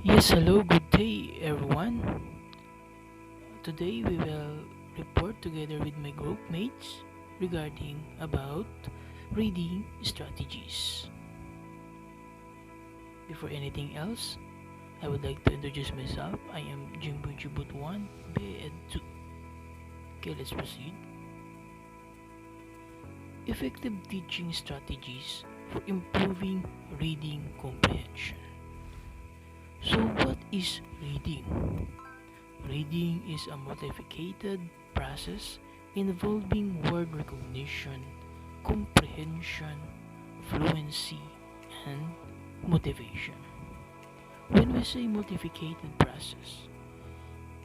Yes, hello, good day everyone. Today we will report together with my group mates regarding about reading strategies. Before anything else, I would like to introduce myself. I am Jimbo Jibut 1, BEd 2. Okay, let's proceed. Effective teaching strategies for improving reading comprehension. So what is reading? Reading is a multifaceted process involving word recognition, comprehension, fluency, and motivation. When we say multifaceted process,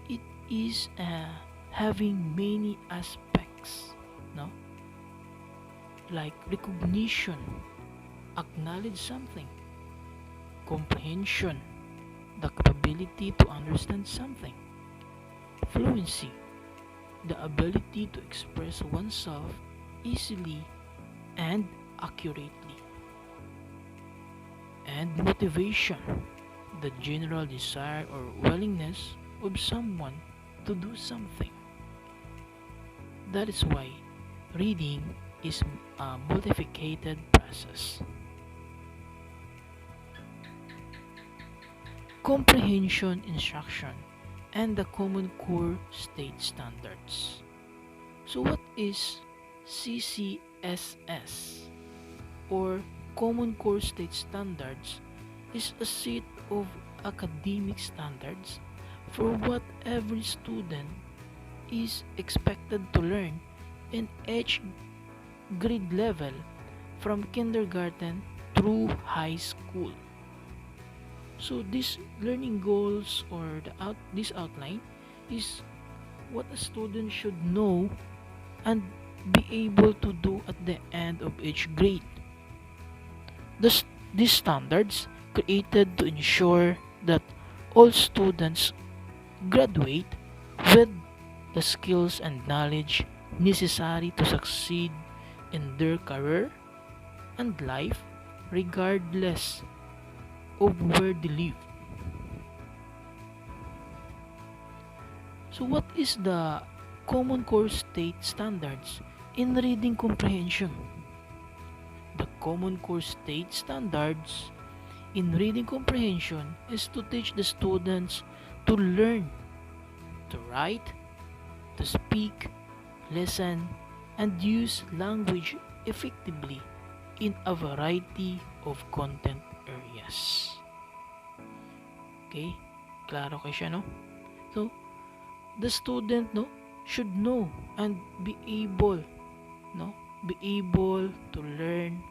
it is having many aspects, no? Like recognition, acknowledge something, comprehension, the capability to understand something, fluency, the ability to express oneself easily and accurately, and motivation, the general desire or willingness of someone to do something. That is why reading is a multifaceted process. Comprehension instruction and the Common Core State Standards. So what is CCSS or Common Core State Standards is a set of academic standards for what every student is expected to learn in each grade level from kindergarten through high school. So these learning goals or this outline is what a student should know and be able to do at the end of each grade. These standards created to ensure that all students graduate with the skills and knowledge necessary to succeed in their career and life regardless of where they live. So what is the Common Core State Standards in reading comprehension? The Common Core State Standards in reading comprehension is to teach the students to learn to write, to speak, listen, and use language effectively in a variety of content areas. Okay? Klaro kayo siya, no? So, the student, no, should know and be able, no, be able to learn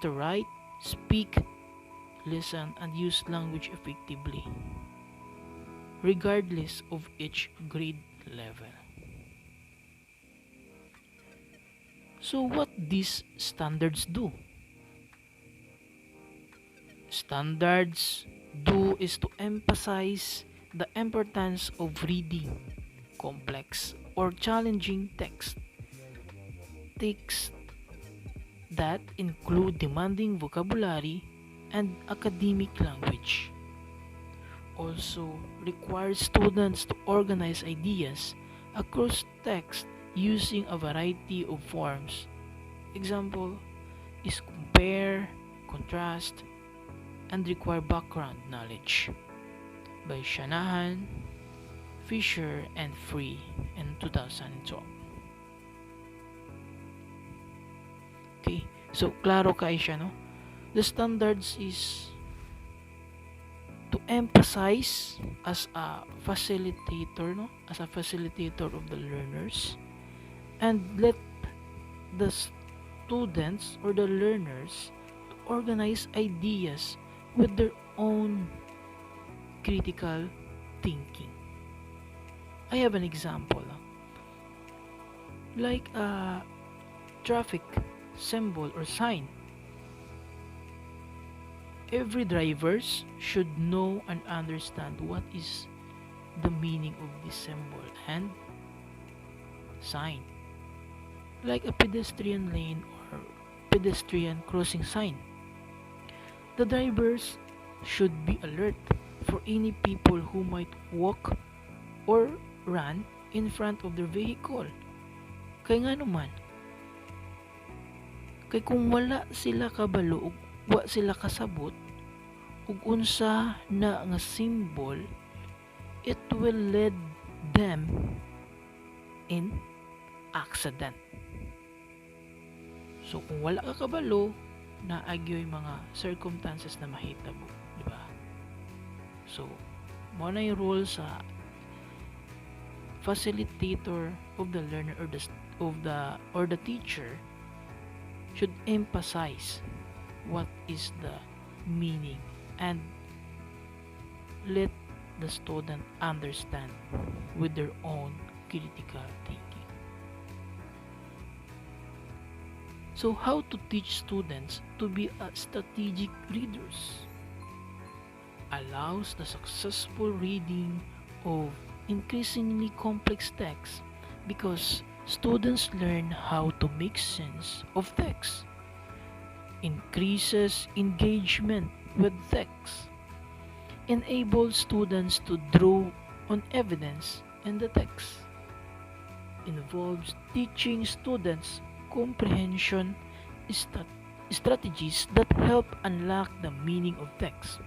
to write, speak, listen, and use language effectively, regardless of each grade level. So, what these standards do? Standards do is to emphasize the importance of reading complex or challenging texts that include demanding vocabulary and academic language. Also requires students to organize ideas across text using a variety of forms. Example is compare, contrast, and require background knowledge by Shanahan, Fisher, and Free in 2012. Okay, so klaro kayo siya, no? The standards is to emphasize as a facilitator, no? As a facilitator of the learners, and let the students or the learners to organize ideas with their own critical thinking. I have an example. Like a traffic symbol or sign. Every drivers should know and understand what is the meaning of this symbol and sign. Like a pedestrian lane or pedestrian crossing sign. The drivers should be alert for any people who might walk or run in front of their vehicle. Kay nga naman, kay kung wala sila kabalo ug wa sila kasabot ug unsa na nga symbol, it will lead them in accident. So kung wala ka kabalo, naagyoy mga circumstances na mahitabo, di ba? So mo na yung role sa facilitator of the learner or the teacher should emphasize what is the meaning and let the student understand with their own critical thinking. So how to teach students to be strategic readers? Allows the successful reading of increasingly complex texts because students learn how to make sense of text, increases engagement with text, enables students to draw on evidence in the text, involves teaching students comprehension strategies that help unlock the meaning of text.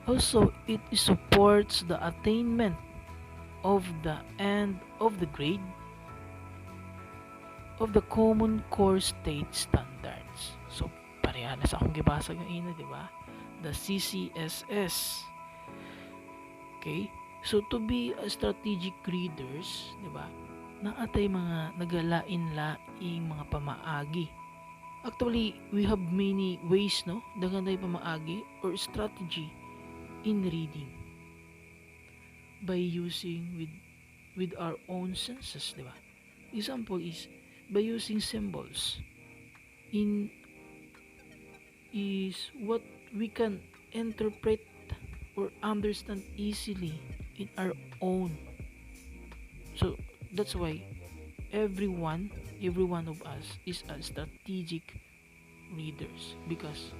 Also, it supports the attainment of the end of the grade of the Common Core State Standards. So, pareha na sa akong gibasa ng ina, di ba? The CCSS. Okay? So, to be a strategic readers, di ba? Naatay mga nagalain-laing mga pamaagi. Actually, we have many ways, no? Dagan tayo pamaagi or strategy in reading by using with our own senses, di ba? Example is by using symbols is what we can interpret or understand easily in our own. So that's why every one of us is a strategic readers because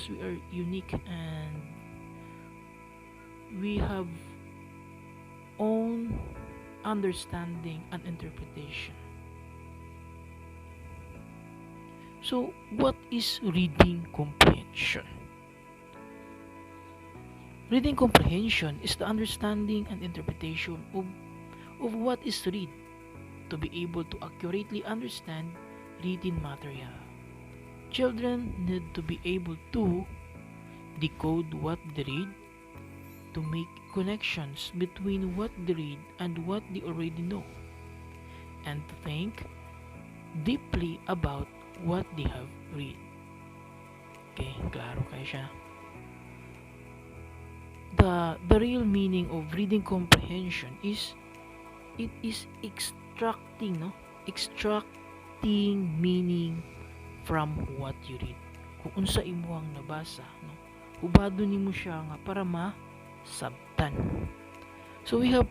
we are unique and we have own understanding and interpretation. So, what is reading comprehension? Reading comprehension is the understanding and interpretation of what is read to be able to accurately understand reading material. Children need to be able to decode what they read, to make connections between what they read and what they already know, and to think deeply about what they have read. Okay, klaro kayo siya. The real meaning of reading comprehension is it is extracting meaning from what you read. Kung unsa imuhang nabasa, no, hubado nimo siya nga para sabtan. So we have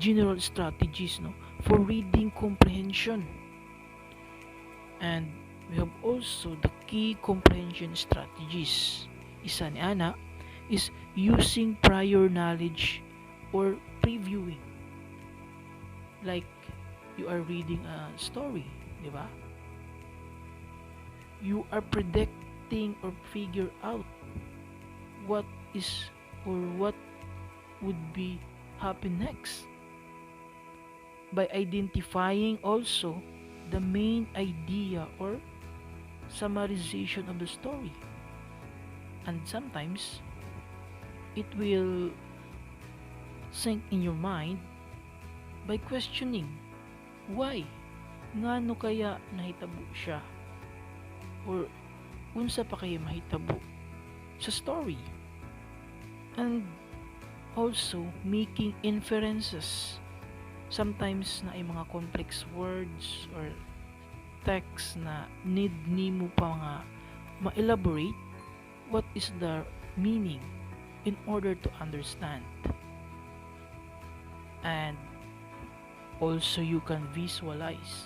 general strategies, no, for reading comprehension, and we have also the key comprehension strategies. Isa ni ana is using prior knowledge or previewing. Like you are reading a story, di ba? You are predicting or figure out what is or what would be happen next by identifying also the main idea or summarization of the story. And sometimes it will sink in your mind by questioning why ngano kaya nahitabo siya or unsa pa kaya mahitabo sa story, and also making inferences. Sometimes na ay mga complex words or text na need nimo pa nga ma-elaborate what is the meaning in order to understand. And also you can visualizing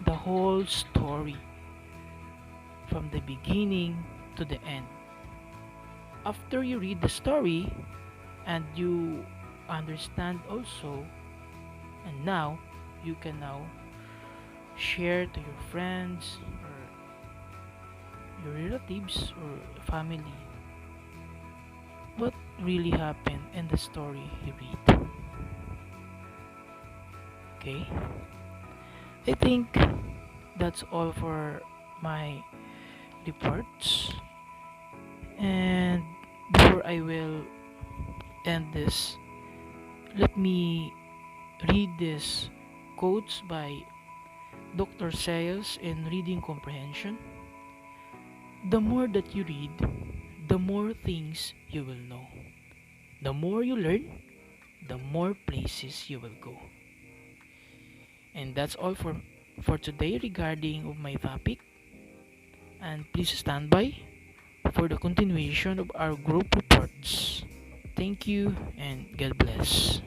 the whole story from the beginning to the end. after you read the story and you understand also, and now you can now share to your friends or your relatives or family what really happened in the story you read. Okay, I think that's all for my reports. And before I will end this, let me read this quotes by Dr. Sayers in Reading Comprehension. The more that you read, the more things you will know. The more you learn, the more places you will go. And that's all for today regarding of my topic. And please stand by for the continuation of our group reports. Thank you and God bless.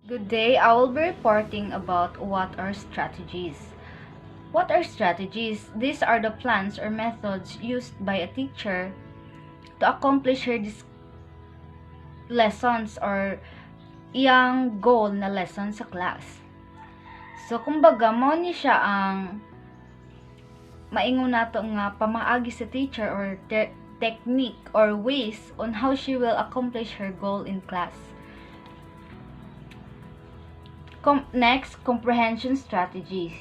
Good day. I will be reporting about what are strategies. What are strategies? These are the plans or methods used by a teacher to accomplish her lessons or iyang goal na lesson sa class. So, kumbaga, mo ni siya ang maingon nato nga pamaagi sa teacher or technique or ways on how she will accomplish her goal in class. Next, comprehension strategies.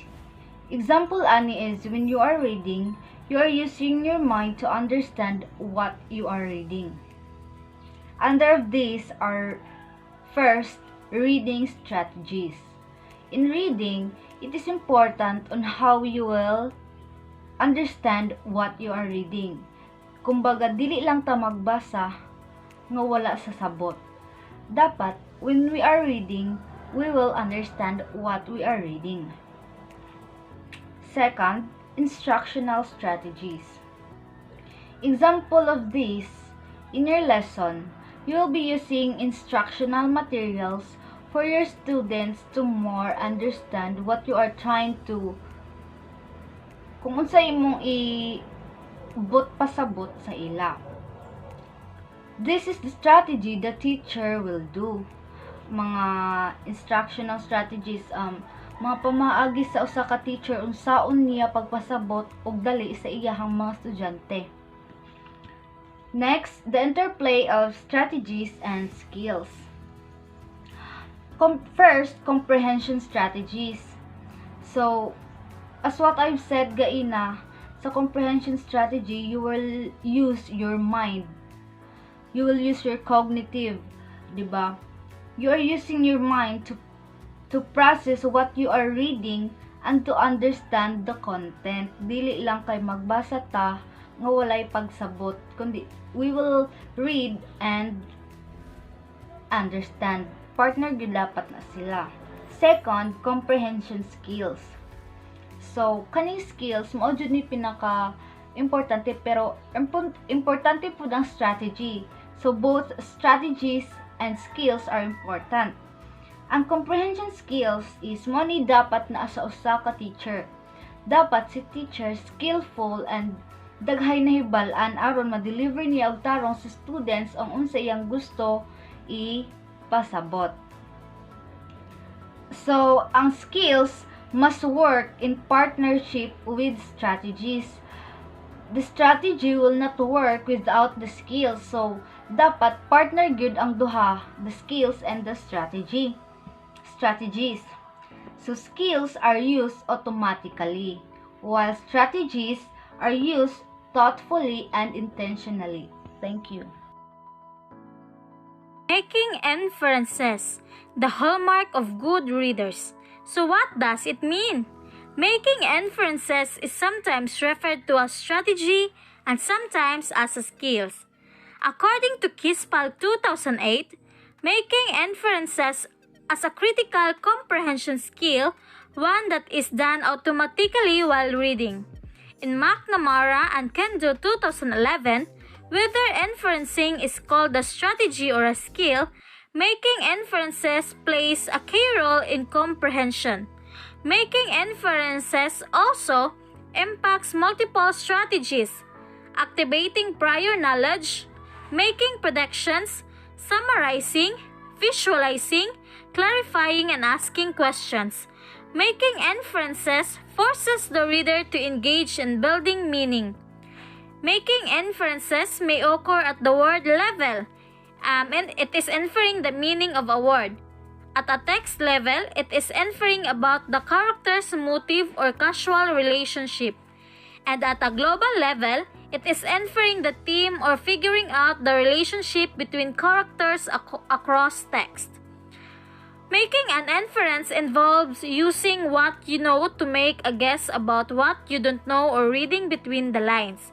Example ani is when you are reading, you are using your mind to understand what you are reading. Under these are first, reading strategies. In reading, it is important on how you will understand what you are reading. Kumbaga, dili lang ta magbasa nga wala sa sabot. Dapat, when we are reading, we will understand what we are reading. Second, instructional strategies. Example of this, in your lesson, you will be using instructional materials for your students to more understand what you are trying to, kung unsa imong i-but pasabot sa ila. This is the strategy the teacher will do. Mga instructional strategies, mga pamaagi sa usa ka teacher unsaon niya pagpasabot og dali sa iyahang mga estudyante. Next, the interplay of strategies and skills. First, comprehension strategies. So, as what I've said gaina, sa comprehension strategy, you will use your mind. You will use your cognitive, di ba? You are using your mind to process what you are reading and to understand the content. Dili lang kay magbasa ta nga walay pagsabot, kundi we will read and understand. Partner gyud dapat na sila. Second, comprehension skills. So, kaning skills mao jud ni pinaka importante, pero importante pud ang strategy. So, both strategies and skills are important. Ang comprehension skills is mo ni dapat na sa usa ka teacher. Dapat si teacher skillful and daghay na hibal-an aron ma-deliver niya og tarong sa students ang unsa iyang gusto ipasabot. So, ang skills must work in partnership with strategies. The strategy will not work without the skills. So, dapat partner gyud ang duha, the skills and the strategies. So, skills are used automatically, while strategies are used thoughtfully and intentionally. Thank you. Making inferences, the hallmark of good readers. So what does it mean? Making inferences is sometimes referred to as strategy and sometimes as a skills. According to Kispal 2008, making inferences as a critical comprehension skill, one that is done automatically while reading. In McNamara and Kendo 2011, whether inferencing is called a strategy or a skill, making inferences plays a key role in comprehension. Making inferences also impacts multiple strategies: activating prior knowledge, making predictions, summarizing, visualizing, clarifying, and asking questions. Making inferences forces the reader to engage in building meaning. Making inferences may occur at the word level, and it is inferring the meaning of a word. At a text level, it is inferring about the character's motive or causal relationship. And at a global level, it is inferring the theme or figuring out the relationship between characters across text. Making an inference involves using what you know to make a guess about what you don't know or reading between the lines.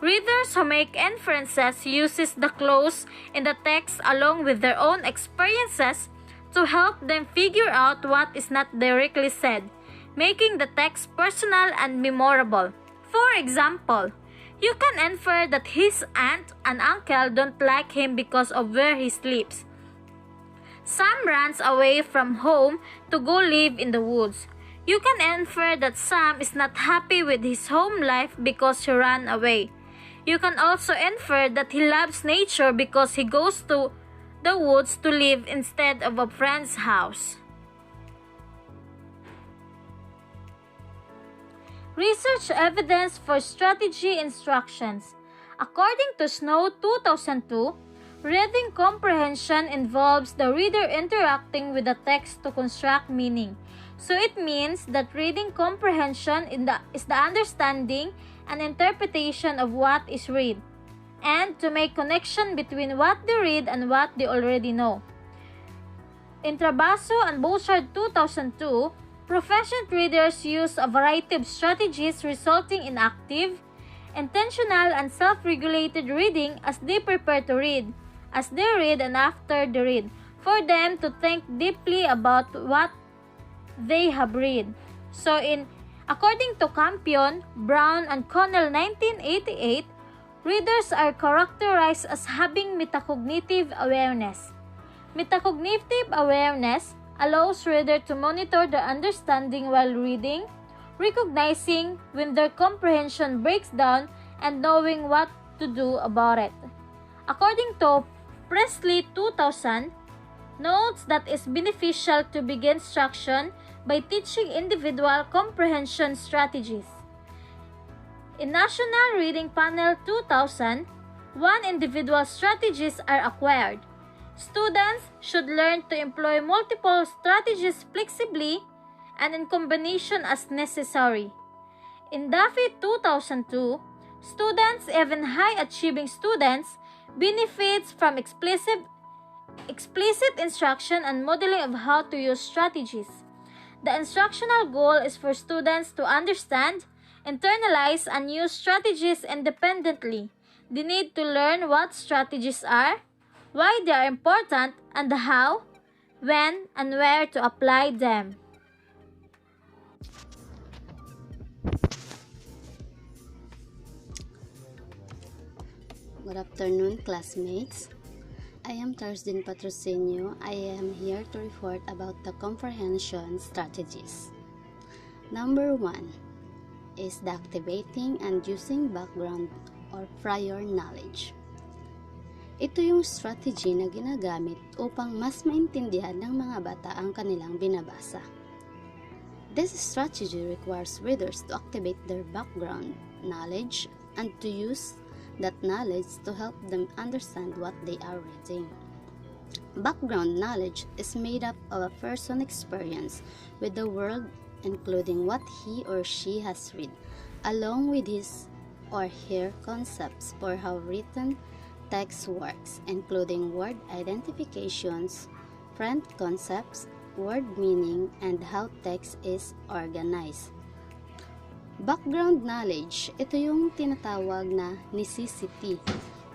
Readers who make inferences uses the clues in the text along with their own experiences to help them figure out what is not directly said, making the text personal and memorable. For example, you can infer that his aunt and uncle don't like him because of where he sleeps. Sam runs away from home to go live in the woods. You can infer that Sam is not happy with his home life because he ran away. You can also infer that he loves nature because he goes to the woods to live instead of a friend's house. Research evidence for strategy instructions. According to Snow 2002, reading comprehension involves the reader interacting with the text to construct meaning. So it means that reading comprehension is the understanding and interpretation of what is read, and to make connection between what they read and what they already know. In Trabasso and Bouchard 2002, proficient readers use a variety of strategies resulting in active, intentional, and self-regulated reading as they prepare to read, as they read, and after they read, for them to think deeply about what they have read. According to Campion, Brown, and Connell 1988, readers are characterized as having metacognitive awareness. Metacognitive awareness allows readers to monitor their understanding while reading, recognizing when their comprehension breaks down, and knowing what to do about it. According to Presley 2000, notes that it's beneficial to begin instruction by teaching individual comprehension strategies. In National Reading Panel 2000, individual strategies are acquired. Students should learn to employ multiple strategies flexibly and in combination as necessary. In Duffy 2002, students, even high-achieving students, benefits from explicit instruction and modeling of how to use strategies. The instructional goal is for students to understand, internalize, and use strategies independently. They need to learn what strategies are, why they are important, and how, when, and where to apply them. Good afternoon, classmates. I am Tarsdin Patrocinio. I am here to report about the comprehension strategies. Number 1 is the activating and using background or prior knowledge. Ito yung strategy na ginagamit upang mas maintindihan ng mga bata ang kanilang binabasa. This strategy requires readers to activate their background knowledge and to use that knowledge to help them understand what they are reading. Background knowledge is made up of a person's experience with the world, including what he or she has read, along with his or her concepts for how written text works, including word identifications, front concepts, word meaning, and how text is organized. Background knowledge, ito yung tinatawag na necessity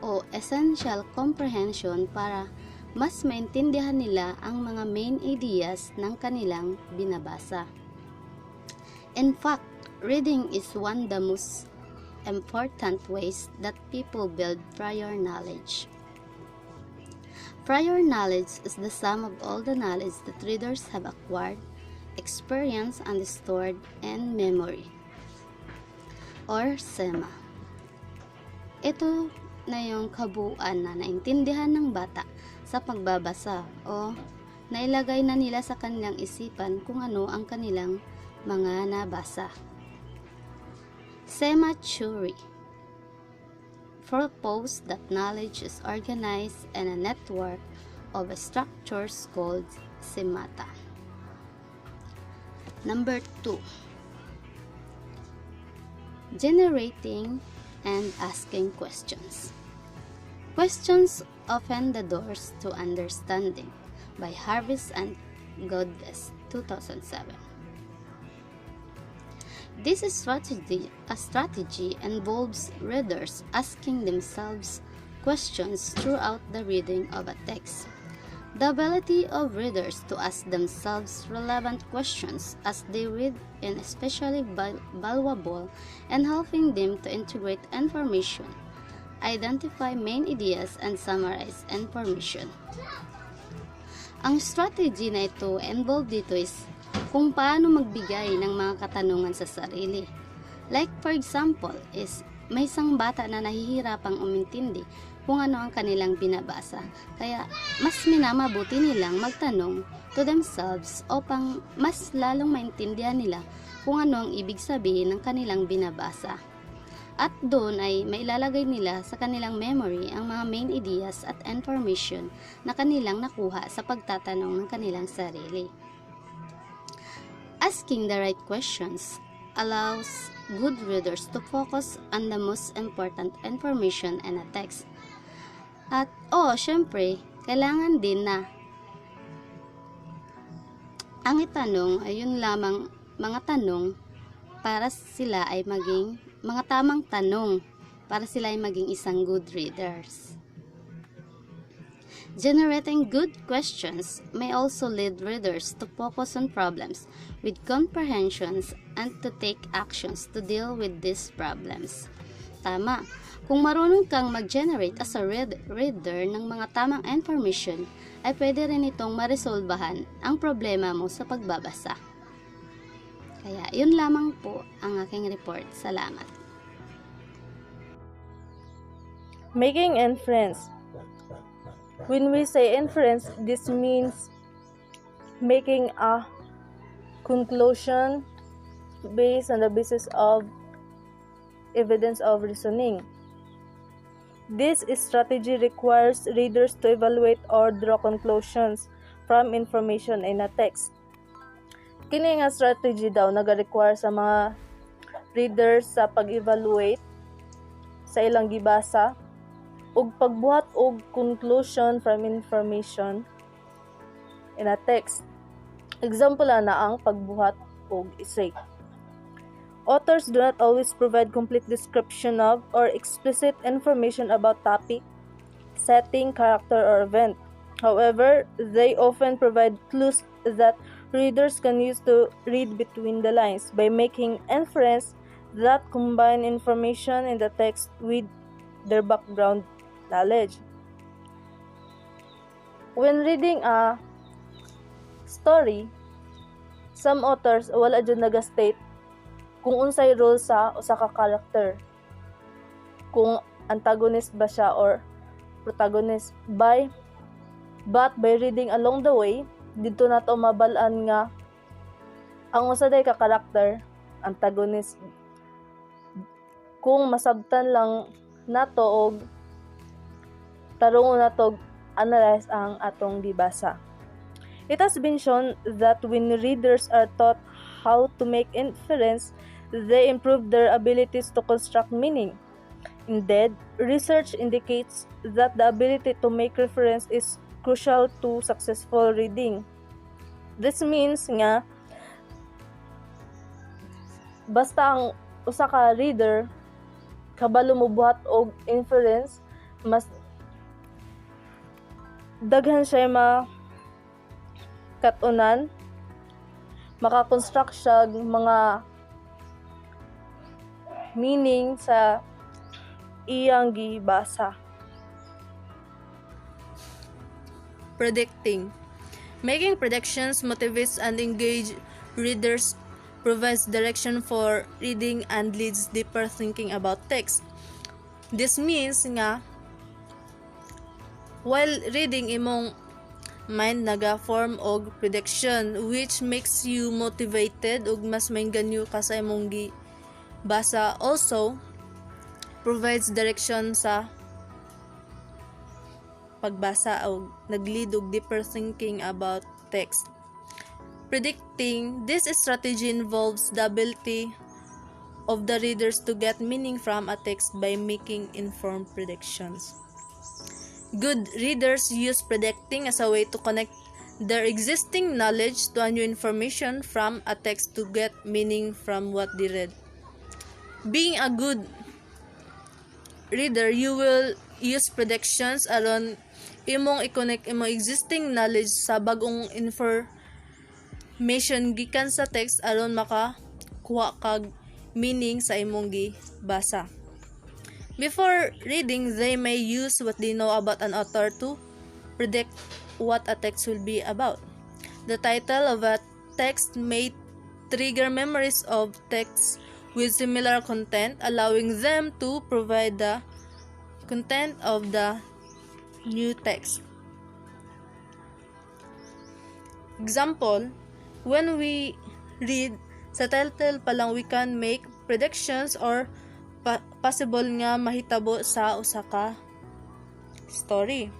o essential comprehension para mas maintindihan nila ang mga main ideas ng kanilang binabasa. In fact, reading is one of the most important ways that people build prior knowledge. Prior knowledge is the sum of all the knowledge that readers have acquired, experienced, and stored in memory. or SEMA. Ito na yung kabuuan na naintindihan ng bata sa pagbabasa o nailagay na nila sa kanilang isipan kung ano ang kanilang mga nabasa. SEMA theory propose that knowledge is organized in a network of structures called semata. Number 2. Generating and asking questions. Questions open the doors to understanding by Harvest and Goddes, 2007. This strategy involves readers asking themselves questions throughout the reading of a text. The ability of readers to ask themselves relevant questions as they read is especially valuable in helping them to integrate information, identify main ideas, and summarize information. Ang strategy na ito involved dito is kung paano magbigay ng mga katanungan sa sarili. Like for example is may isang bata na nahihirapang umintindi kung ano ang kanilang binabasa. Kaya mas minamabuti nilang magtanong to themselves upang mas lalong maintindihan nila kung ano ang ibig sabihin ng kanilang binabasa. At doon ay mailalagay nila sa kanilang memory ang mga main ideas at information na kanilang nakuha sa pagtatanong ng kanilang sarili. Asking the right questions allows good readers to focus on the most important information in a text. At syempre, kailangan din na ang itanong ay yun lamang mga tanong para sila ay maging mga tamang tanong para sila ay maging isang good readers. Generating good questions may also lead readers to focus on problems with comprehensions and to take actions to deal with these problems. Tama. Kung marunong kang mag-generate as a reader ng mga tamang information, ay pwede rin itong maresolbahan ang problema mo sa pagbabasa. Kaya, yun lamang po ang aking report. Salamat. Making inference. When we say inference, this means making a conclusion based on the basis of evidence of reasoning. This strategy requires readers to evaluate or draw conclusions from information in a text. Kini nga strategy daw nag-require sa mga readers sa pag-evaluate sa ilang gibasa ug pagbuhat og conclusion from information in a text. Example na ang pagbuhat og essay. Authors do not always provide complete description of or explicit information about topic, setting, character, or event. However, they often provide clues that readers can use to read between the lines by making inference that combine information in the text with their background knowledge. When reading a story, some authors wala jud naga-state kung unsay role sa usa ka character, kung antagonist ba siya or protagonist. But by reading along the way, dito na to mabal-an nga ang usa day ka character antagonist kung masabtan lang nato og tarungon nato analyze ang atong gibasa. It has been shown that when readers are taught how to make inference, they improve their abilities to construct meaning. Indeed, research indicates that the ability to make reference is crucial to successful reading. This means nga basta ang usa ka reader kabalo mo buhat og inference, mas daghan siya katunan, makakonstruct siya mga meaning sa iyang gibasa. Predicting. Making predictions motivates and engage readers provides direction for reading and leads deeper thinking about text. This means nga while reading imong mind naga-form og prediction which makes you motivated ug mas maingganyo ka sa imong gibasa. Also provides direction sa pagbasa o nag-lead og deeper thinking about text. Predicting this strategy involves the ability of the readers to get meaning from a text by making informed predictions. Good readers use predicting as a way to connect their existing knowledge to a new information from a text to get meaning from what they read. Being a good reader, you will use predictions aron imong i-connect imong existing knowledge sa bagong information gikan sa text aron makakuha kag meaning sa imong gibasa. Before reading, they may use what they know about an author to predict what a text will be about. The title of a text may trigger memories of texts with similar content, allowing them to provide the content of the new text. Example, when we read sa title pa lang we can make predictions or possible nga mahitabo sa usa ka story.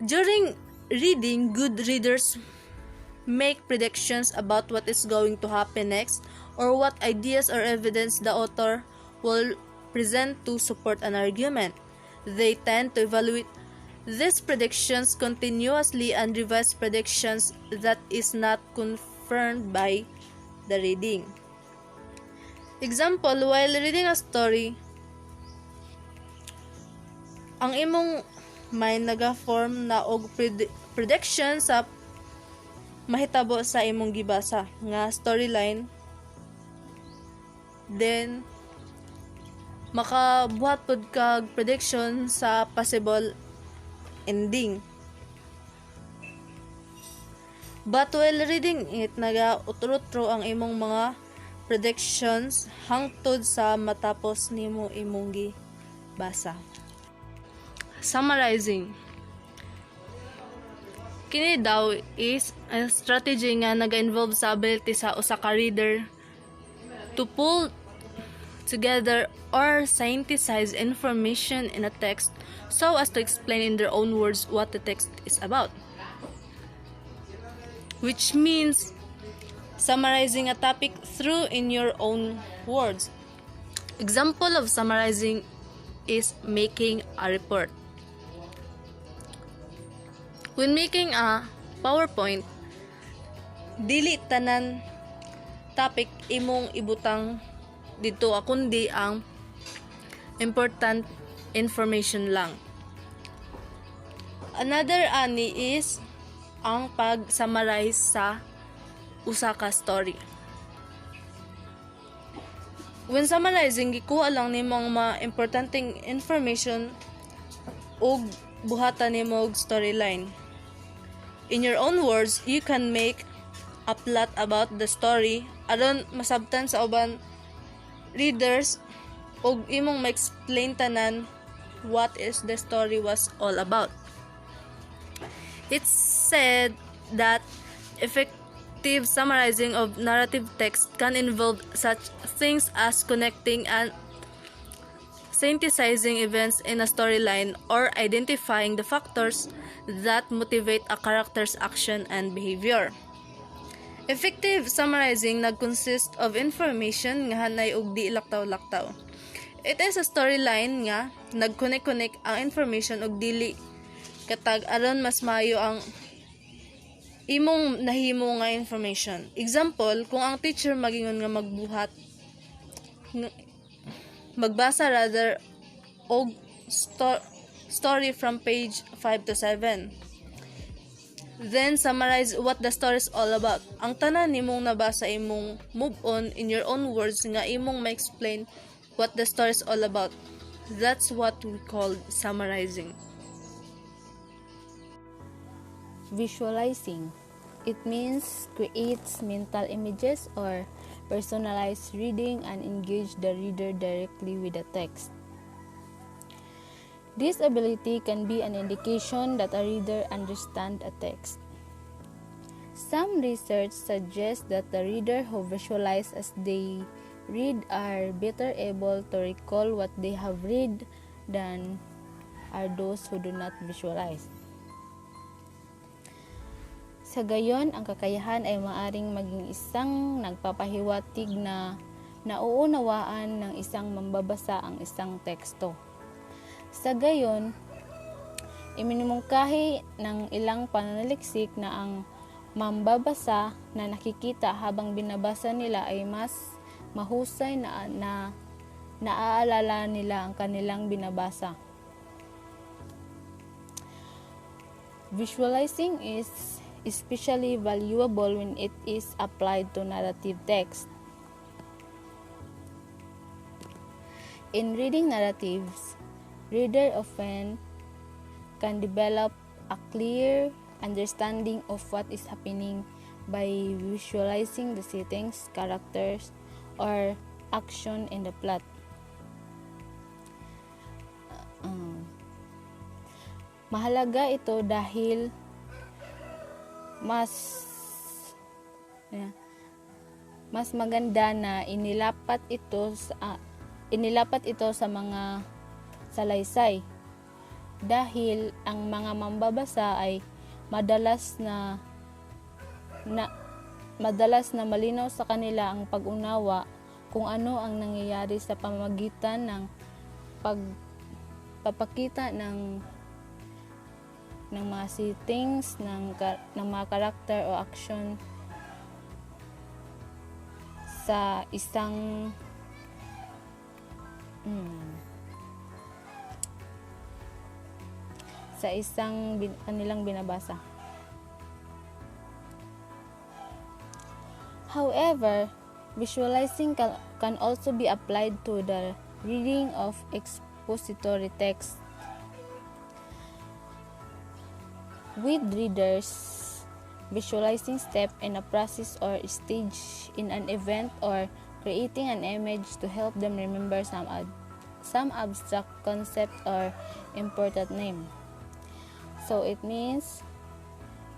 During reading, good readers make predictions about what is going to happen next or what ideas or evidence the author will present to support an argument. They tend to evaluate these predictions continuously and revise predictions that is not confirmed by the reading. Example, while reading a story, ang imong mind naga-form na og prediction sa mahitabo sa imong gibasa nga storyline. Then makabuhat pod kag prediction sa possible ending. But while reading it, naga-utro-utro ang imong mga predictions hangtod sa matapos nimo imong gibasa. Summarizing. Kini daw is a strategy nga naga-involve sa ability sa usa ka reader to pull together or synthesize information in a text so as to explain in their own words what the text is about. Which means summarizing a topic through in your own words. Example of summarizing is making a report. When making a PowerPoint, dili tanan topic imong ibutang dito kundi ang important information lang. Another ani is ang pag-summarize sa usa ka story. When summarizing, gikuha lang nimo ang mga importanteng information ug buhatan nimo og storyline. In your own words, you can make a plot about the story aron masabtan sa uban readers ug imong ma-explain tanan what is the story was all about. It's said that effective summarizing of narrative text can involve such things as connecting and synthesizing events in a storyline or identifying the factors that motivate a character's action and behavior. Effective summarizing nag-consist of information nga hanay og di laktaw-laktaw. It is a storyline nga nag-connect ang information og dili katag aron mas maayo ang imong nahimo nga information. Example, kung ang teacher magingon nga magbasa rather og story from page 5 to 7. Then summarize what the story is all about. Ang tanan nimong nabasa imong move on in your own words nga imong ma-explain what the story is all about. That's what we call summarizing. Visualizing. It means creates mental images or personalized reading and engage the reader directly with the text. This ability can be an indication that a reader understands a text. Some research suggests that the reader who visualize as they read are better able to recall what they have read than are those who do not visualize. Sa gayon, ang kakayahan ay maaring maging isang nagpapahiwatig na nauunawaan ng isang mambabasa ang isang teksto. Sa gayon, iminumungkahi ng ilang pananaliksik na ang mambabasa na nakikita habang binabasa nila ay mas mahusay na naaalala nila ang kanilang binabasa. Visualizing is especially valuable when it is applied to narrative text. In reading narratives, reader often can develop a clear understanding of what is happening by visualizing the settings, characters, or action in the plot. Mahalaga ito dahil mas maganda na inilapat ito sa mga salaysay dahil ang mga mambabasa ay madalas na malinaw sa kanila ang pag-unawa kung ano ang nangyayari sa pamamagitan ng pagpapakita ng mga settings ng mga karakter o action sa isang kanilang binabasa. However, visualizing can also be applied to the reading of expository text. With readers, visualizing step in a process or stage in an event or creating an image to help them remember some abstract concept or important name. So it means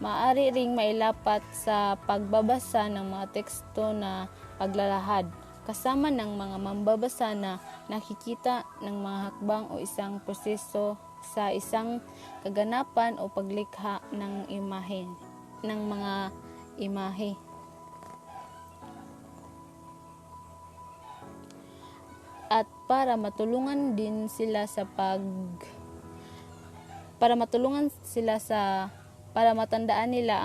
maaari ring mailapat sa pagbabasa ng mga teksto na paglalahad kasama ng mga mambabasa na nakikita ng mga hakbang o isang proseso sa isang kaganapan o paglikha ng mga imahe. At para matulungan para matandaan nila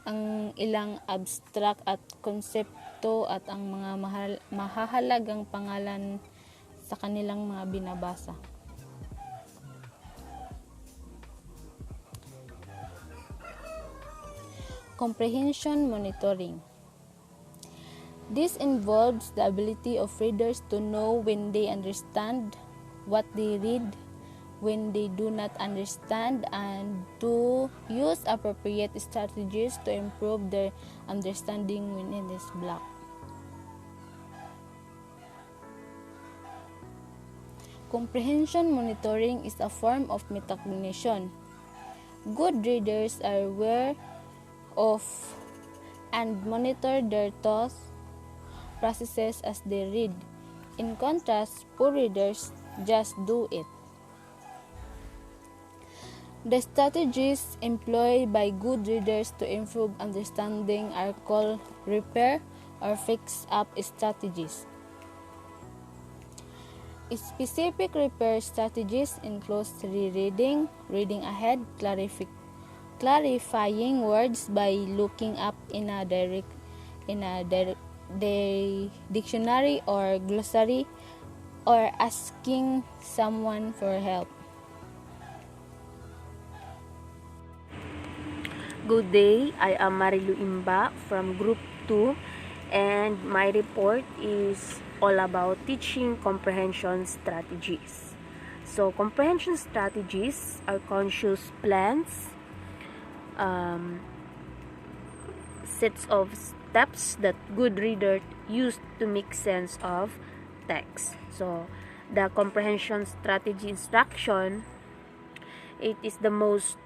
ang ilang abstract at konsepto at ang mga mahahalagang pangalan sa kanilang mga binabasa. Comprehension monitoring. This involves the ability of readers to know when they understand what they read, when they do not understand, and to use appropriate strategies to improve their understanding when it is blocked. Comprehension monitoring is a form of metacognition. Good readers are aware of and monitor their thought processes as they read. In contrast, poor readers just do it. The strategies employed by good readers to improve understanding are called repair or fix-up strategies. Specific repair strategies include rereading, reading ahead, clarifying words by looking up in a dictionary or glossary, or asking someone for help. Good day, I am Marilu Imba from Group 2, and my report is all about teaching comprehension strategies. So, comprehension strategies are conscious plans, sets of steps that good reader use to make sense of text. So, the comprehension strategy instruction, it is the most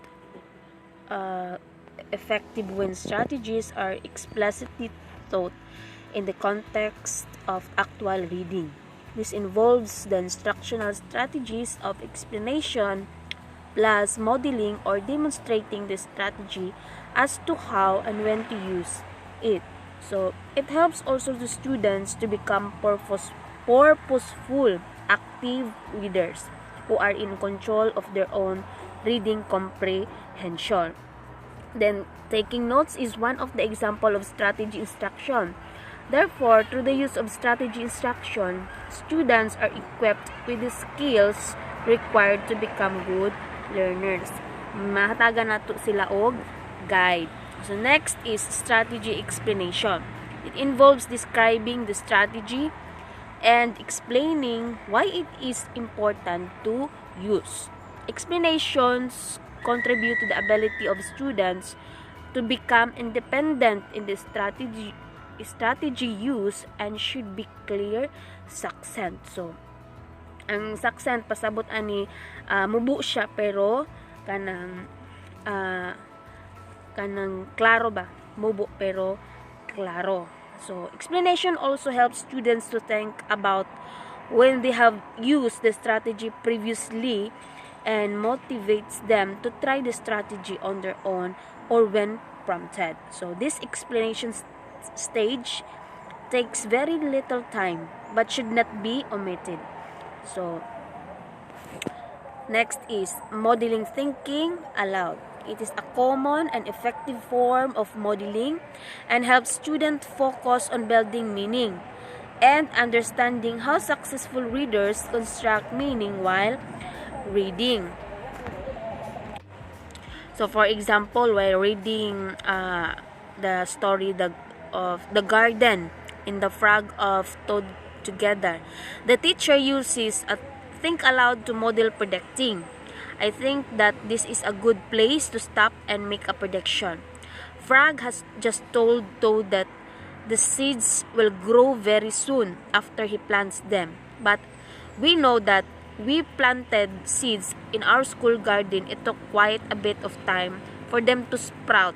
effective when strategies are explicitly taught in the context of actual reading. This involves the instructional strategies of explanation plus modeling or demonstrating the strategy as to how and when to use it. So, it helps also the students to become purposeful, active readers who are in control of their own reading comprehension. Then, taking notes is one of the example of strategy instruction. Therefore, through the use of strategy instruction, students are equipped with the skills required to become good learners. Mahatagan nato sila og guide. So, next is strategy explanation. It involves describing the strategy and explaining why it is important to use. Explanations contribute to the ability of students to become independent in the strategy use and should be clear, succinct. So, ang succinct pasabot ani mubo siya pero kanang klaro ba, mubo pero klaro. So, explanation also helps students to think about when they have used the strategy previously and motivates them to try the strategy on their own or when prompted. So, this explanation stage takes very little time but should not be omitted. So, next is modeling thinking aloud. It is a common and effective form of modeling and helps students focus on building meaning and understanding how successful readers construct meaning while reading. So, for example, while reading the story of the garden in the frog of Toad together, the teacher uses a think aloud to model predicting. I think that this is a good place to stop and make a prediction. Frog has just told Toad that the seeds will grow very soon after he plants them. But we know that we planted seeds in our school garden. It took quite a bit of time for them to sprout.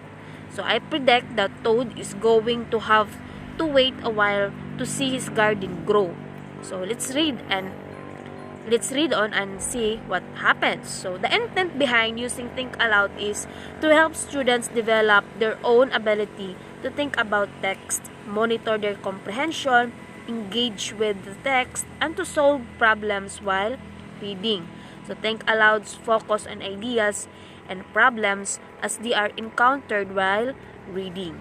So I predict that Toad is going to have to wait a while to see his garden grow. So let's read on and see what happens. So the intent behind using think aloud is to help students develop their own ability to think about text, monitor their comprehension, engage with the text, and to solve problems while reading. So think aloud's focus on ideas and problems as they are encountered while reading.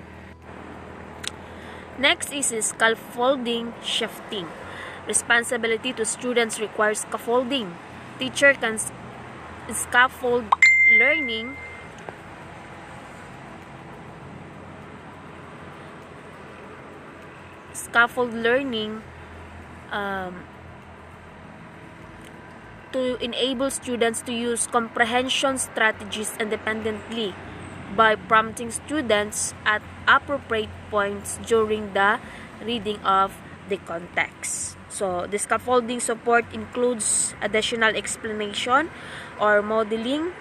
Next is scaffolding shifting. Responsibility to students requires scaffolding. Teacher can scaffold learning to enable students to use comprehension strategies independently by prompting students at appropriate points during the reading of the context. So, the scaffolding support includes additional explanation or modeling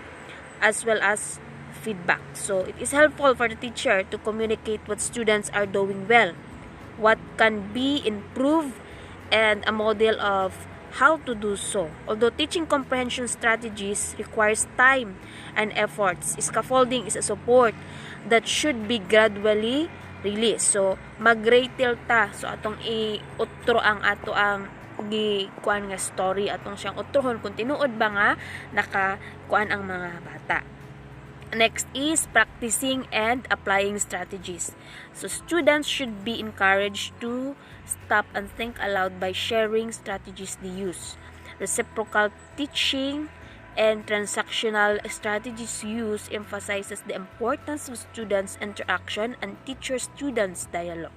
as well as feedback. So, it is helpful for the teacher to communicate what students are doing well, what can be improved, and a model of how to do so. Although teaching comprehension strategies requires time and efforts, scaffolding is a support that should be gradually released. So, mag-retail ta. So, atong i-utro ang ato ang kuan nga story, atong siyang utrohon kung tinuod ba nga nakakuan ang mga bata. Next is practicing and applying strategies. So, students should be encouraged to stop and think aloud by sharing strategies they use. Reciprocal teaching and transactional strategies use emphasizes the importance of students' interaction and teacher-students dialogue.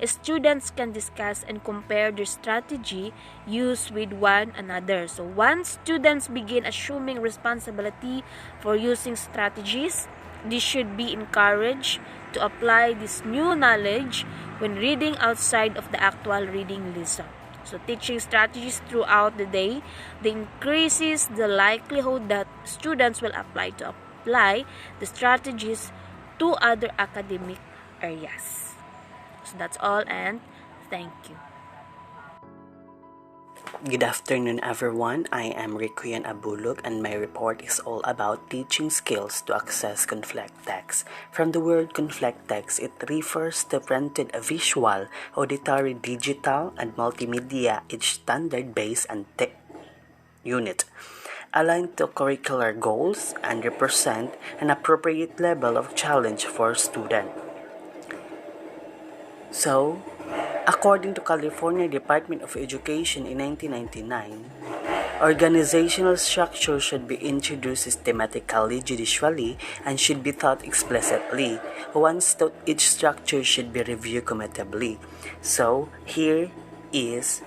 Students can discuss and compare their strategy use with one another. So once students begin assuming responsibility for using strategies, they should be encouraged to apply this new knowledge when reading outside of the actual reading lesson. So teaching strategies throughout the day, increases the likelihood that students will apply the strategies to other academic areas. So that's all, and thank you. Good afternoon, everyone. I am Riquian Abulog, and my report is all about teaching skills to access conflict text. From the word conflict text, it refers to printed visual, auditory, digital, and multimedia, each standard-based and unit, aligned to curricular goals and represent an appropriate level of challenge for students. So, according to California Department of Education in 1999, organizational structure should be introduced systematically, judicially, and should be taught explicitly. Once taught, each structure should be reviewed cumulatively. So, here is,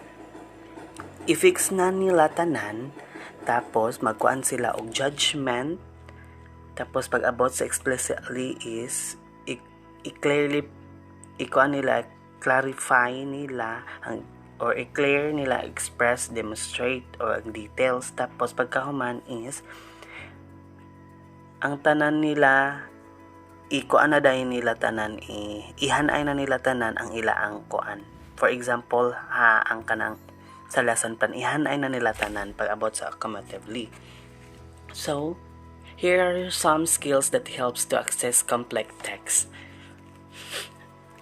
i-fix na nila tanan, tapos magkuan sila og judgment, tapos pag-abot sa explicitly is, i-clearly, clarify nila or i-clear nila, express, demonstrate, or ang details. Tapos pagkahuman is ang tanan nila ikuan na dahil nila tanan ihanay na nila tanan ang ila ang kuan. For example, ang kanang sa lesson plan ihanay na nila tanan pag-abot sa cumulatively. So, here are some skills that helps to access complex text.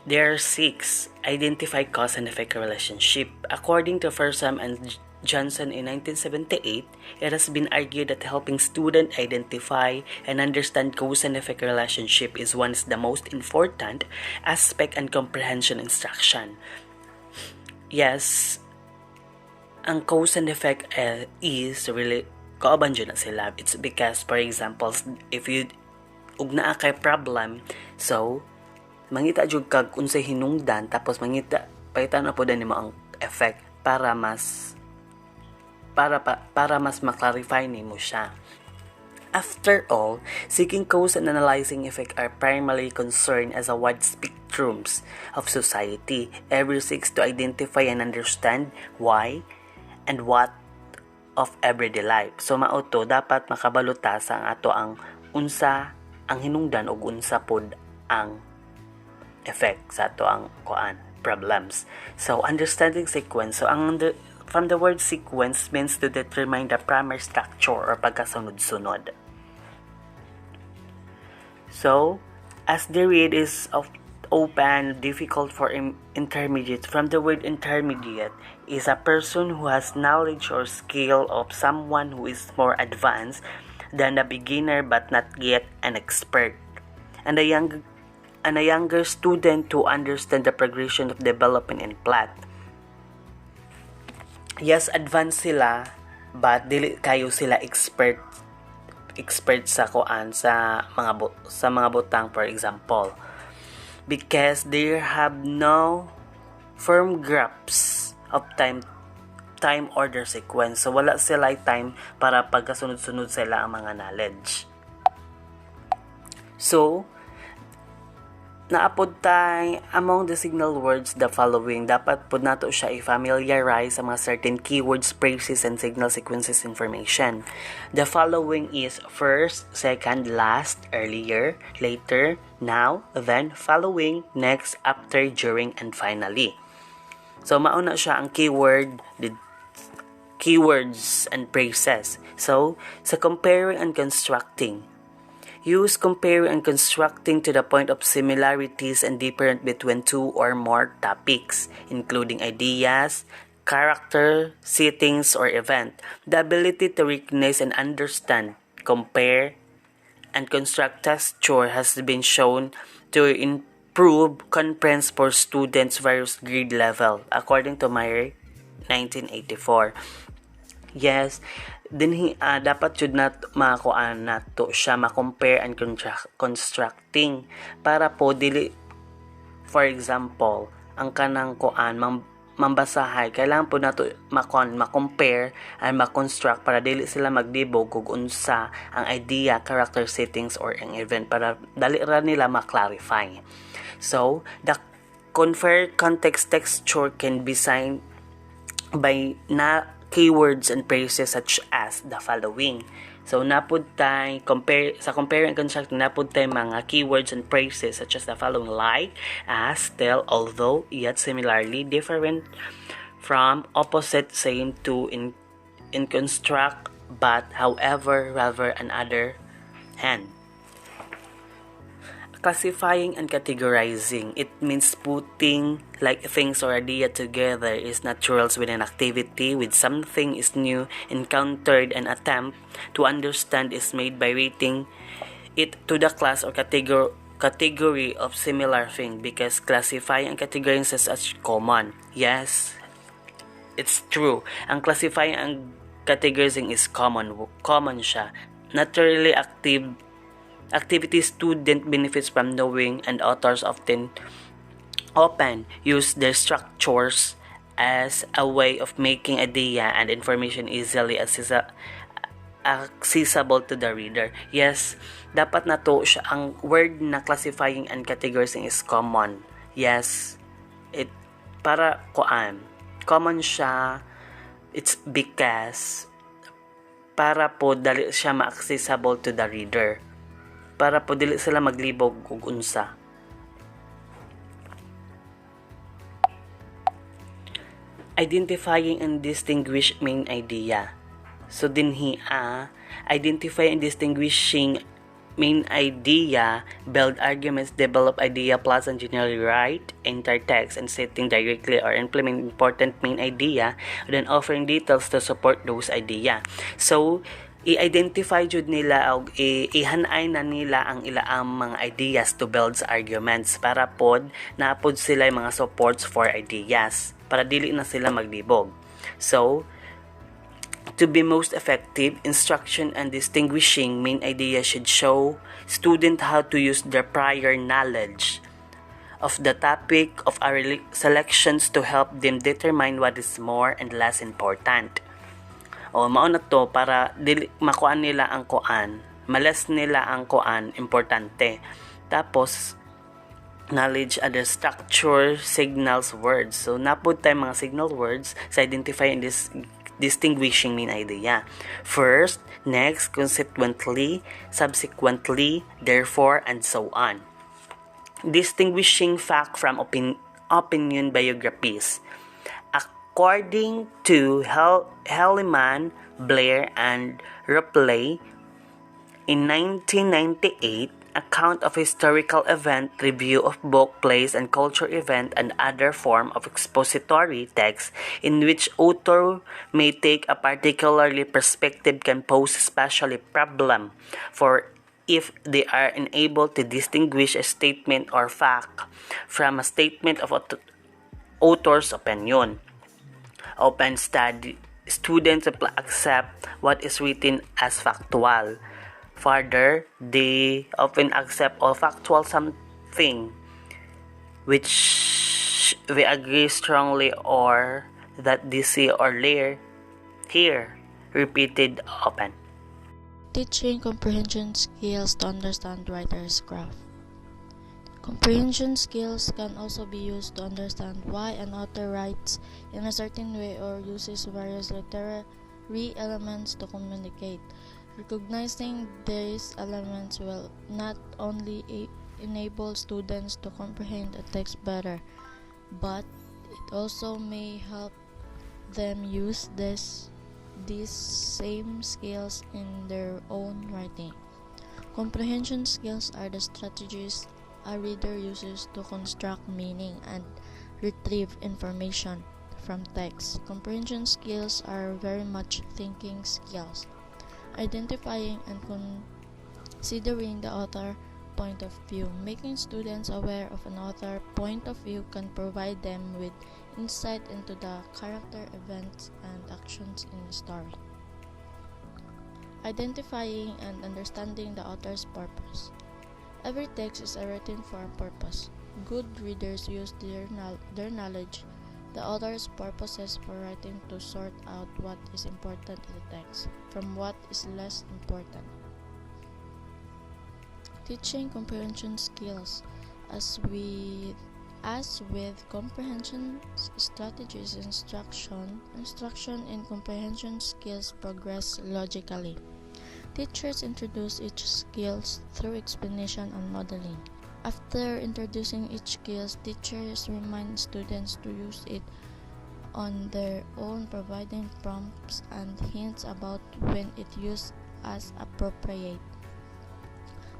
There are 6. Identify cause and effect relationship. According to Fersam and Johnson in 1978, it has been argued that helping students identify and understand cause and effect relationship is one of the most important aspect and comprehension instruction. Yes, ang cause and effect is really kauban dyan na sila. It's because, for example, if you ugna kay problem, so mangita jud kag unsay hinungdan, tapos mangita paitan na po din mo ang effect para mas ma-clarify nimo siya. After all, seeking cause and analyzing effect are primarily concerned as a wide spectrums of society. Every seeks to identify and understand why and what of everyday life. So mauto dapat makabaluta sa ato ang unsa ang hinungdan ug unsa pod ang effect sa ato ang problems. So understanding sequence. So from the word sequence means to determine the primary structure or pagkasunod-sunod. So as the read is open, difficult for intermediate. From the word intermediate is a person who has knowledge or skill of someone who is more advanced than a beginner but not yet an expert. And a younger student to understand the progression of development and plot. Yes, advanced sila, but dili kayo sila expert sa mga butang, for example, because they have no firm grasp of time order sequence. So wala sila time para pagkasunod-sunod sila ang mga knowledge. So naapod tay among the signal words the following, dapat pod nato siya i-familiarize sa mga certain keywords, phrases, and signal sequences information. The following is first, second, last, earlier, later, now, then, following, next, after, during, and finally. So mauna siya ang keywords and phrases. So sa comparing and constructing, use comparing and constructing to the point of similarities and difference between two or more topics, including ideas, character, settings, or event. The ability to recognize and understand, compare, and construct texture has been shown to improve conference for students' various grade level, according to Meyer 1984. Yes, dinhi dapat jud na makuan nato siya ma-compare and constructing para po dili, for example, ang kanang kuan mambasahay kailangan po nato ma-compare and ma-construct para dili sila magdibog kung unsa ang idea, character settings or ang event para dali ra nila ma-clarify. So the conferred context texture can be signed by na keywords and phrases such as the following. So napud tay compare and construct napud tay mga keywords and phrases such as the following: like, as, tell, although, yet, similarly, different from, opposite, same to, in construct, but, however, rather, and other hand. Classifying and categorizing, it means putting like things or idea together is natural when an activity with something is new, encountered, and attempt to understand is made by rating it to the class or category of similar thing, because classifying and categorizing is as common. Yes, it's true. Ang classifying and categorizing is common siya. Naturally activity student benefits from knowing, and authors often use their structures as a way of making idea and information easily accessible to the reader. Yes, dapat na to siya, ang word na classifying and categorizing is common. Yes, it para common siya. It's because para po dali siya ma-accessible to the reader, para po dili sila maglibog ug unsa. Identifying and distinguish main idea. So dinhi identify and distinguishing main idea, build arguments, develop idea plus and generally write, enter text and setting directly or implement important main idea, then offering details to support those idea. So i-identify jud nila og ihanay na nila ang ilaang mga ideas to build arguments para pod naapod sila mga supports for ideas para dili na sila maglibog. So to be most effective, instruction and distinguishing main idea should show student how to use their prior knowledge of the topic of our selections to help them determine what is more and less important. O mao na to para dili makuan nila ang malas nila ang importante. Tapos knowledge other structure, signals, words. So napud tay mga signal words sa identifying this distinguishing main idea. First, next, consequently, subsequently, therefore, and so on. Distinguishing fact from opinion biographies. According to Helliman, Blair, and Ripley, in 1998, account of historical event, review of book, plays, and culture event, and other form of expository text in which author may take a particularly perspective can pose especially problem for if they are unable to distinguish a statement or fact from a statement of author's opinion. Open study students accept what is written as factual. Further, they often accept all factual something which we agree strongly or that they see or hear repeated often. Teaching comprehension skills to understand writer's craft. Comprehension skills can also be used to understand why an author writes in a certain way or uses various literary elements to communicate. Recognizing these elements will not only enable students to comprehend a text better, but it also may help them use these same skills in their own writing. Comprehension skills are the strategies a reader uses to construct meaning and retrieve information from text. Comprehension skills are very much thinking skills. Identifying and considering the author point of view. Making students aware of an author point of view can provide them with insight into the character, events, and actions in the story. identifying and understanding the author's purpose. Every text is written for a purpose. Good readers use their knowledge, the author's purposes for writing to sort out what is important in the text from what is less important. Teaching comprehension skills. As with comprehension strategies, instruction in comprehension skills progress logically. Teachers introduce each skills through explanation and modeling. After introducing each skills, teachers remind students to use it on their own, providing prompts and hints about when it used as appropriate.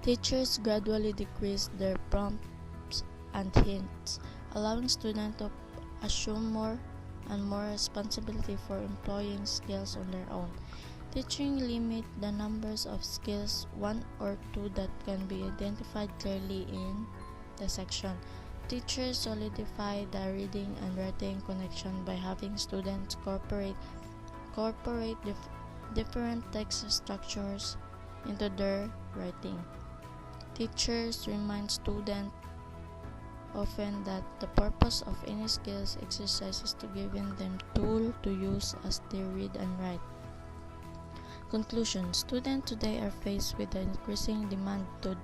Teachers gradually decrease their prompts and hints, allowing students to assume more and more responsibility for employing skills on their own. Teaching limit the numbers of skills, 1 or 2, that can be identified clearly in the section. Teachers solidify the reading and writing connection by having students incorporate different text structures into their writing. Teachers remind students often that the purpose of any skills exercise is to give them tool to use as they read and write. Conclusion. Students today are faced with the increasing demand to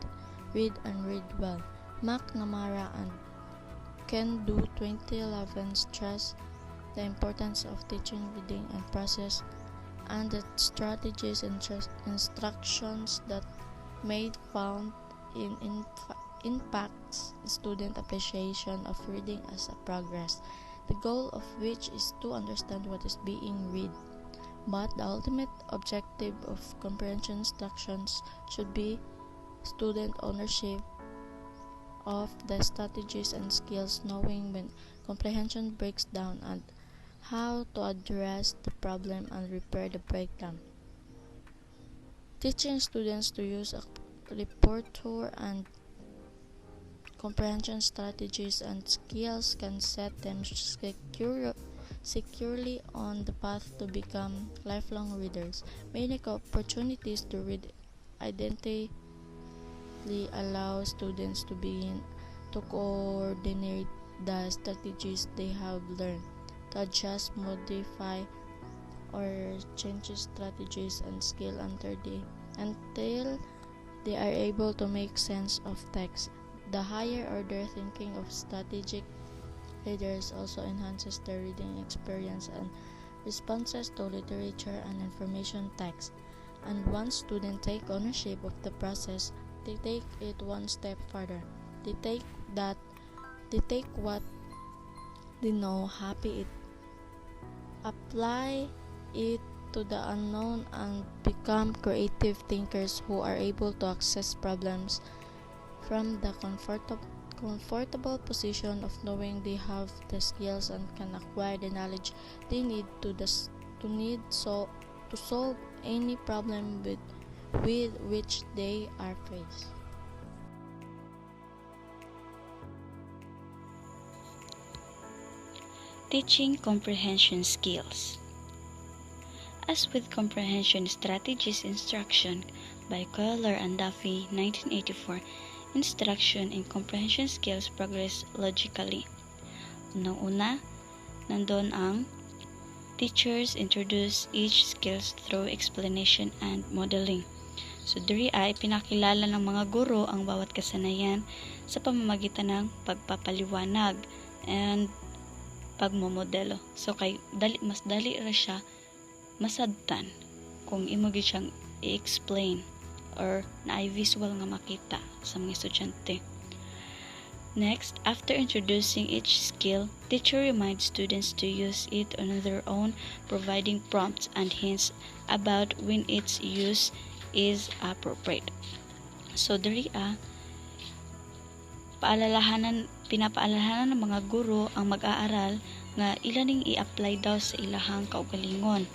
read and read well. McNamara and Can-Do 2011 stress the importance of teaching reading and process and the strategies and instructions that may found in impacts student appreciation of reading as a progress, the goal of which is to understand what is being read. But the ultimate objective of comprehension instructions should be student ownership of the strategies and skills, knowing when comprehension breaks down and how to address the problem and repair the breakdown. Teaching students to use a repertoire and comprehension strategies and skills can set them securely on the path to become lifelong readers. Many opportunities to read identity allow students to begin to coordinate the strategies they have learned, to adjust, modify, or change strategies and skill until they are able to make sense of text. The higher order thinking of strategic readers also enhances their reading experience and responses to literature and information text. And once students take ownership of the process, they take it one step further. They take what they know, apply it to the unknown, and become creative thinkers who are able to access problems from the comfortable position of knowing they have the skills and can acquire the knowledge they need to solve any problem with which they are faced. Teaching comprehension skills. As with comprehension strategies instruction by Kohler and Duffy, 1984, instruction in comprehension skills progress logically. Unang-una, nandun ang teachers introduce each skills through explanation and modeling. So, diri ay pinakilala ng mga guro ang bawat kasanayan sa pamamagitan ng pagpapaliwanag and pagmomodelo. So, mas dali ra siya masabtan kung imo gyud siyang i-explain or na-visual nga makita sa mga estudyante. Next, after introducing each skill, teacher reminds students to use it on their own, providing prompts and hints about when its use is appropriate. So, diri pinapaalalahanan ng mga guro ang mag-aaral nga ilaning i-apply daw sa ilahang kaugalingon.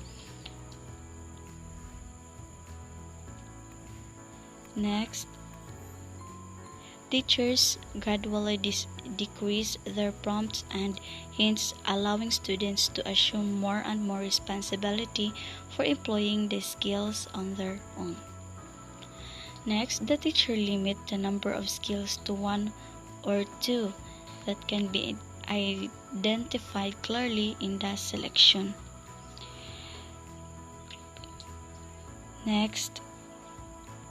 Next, Teachers gradually decrease their prompts and hints, allowing students to assume more and more responsibility for employing the skills on their own. Next, the teacher limits the number of skills to 1 or 2 that can be identified clearly in the selection. Next,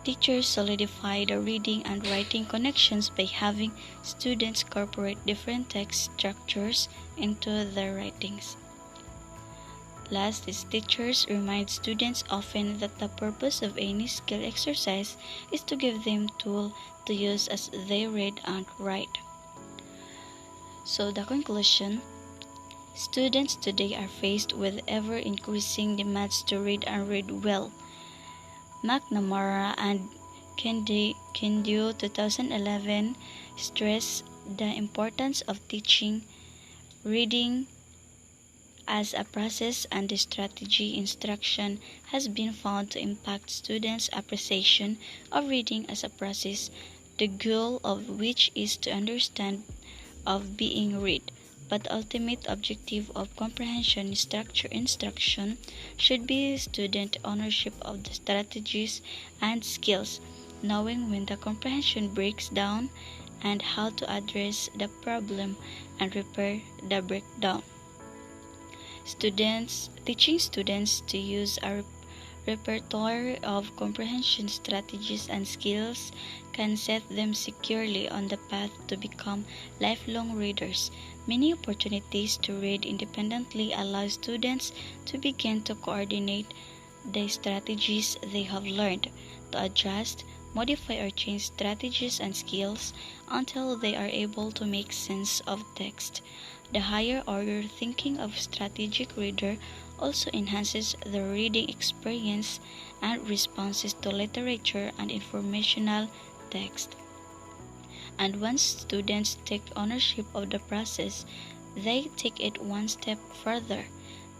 teachers solidify the reading and writing connections by having students incorporate different text structures into their writings. Last is teachers remind students often that the purpose of any skill exercise is to give them tools to use as they read and write. So the conclusion, students today are faced with ever-increasing demands to read and read well. McNamara and Kendio 2011 stress the importance of teaching reading as a process, and the strategy instruction has been found to impact students' appreciation of reading as a process, the goal of which is to understand of being read. But the ultimate objective of comprehension structure instruction should be student ownership of the strategies and skills, knowing when the comprehension breaks down and how to address the problem and repair the breakdown. Teaching students to use a repertoire of comprehension strategies and skills can set them securely on the path to become lifelong readers. Many opportunities to read independently allow students to begin to coordinate the strategies they have learned, to adjust, modify, or change strategies and skills until they are able to make sense of text. The higher order thinking of strategic reader also enhances the reading experience and responses to literature and informational text. And once students take ownership of the process, they take it one step further.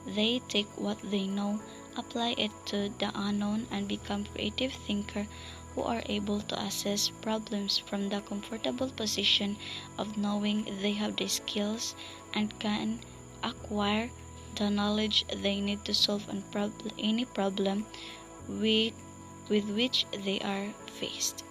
They take what they know, apply it to the unknown, and become creative thinkers who are able to assess problems from the comfortable position of knowing they have the skills and can acquire the knowledge they need to solve any problem with which they are faced.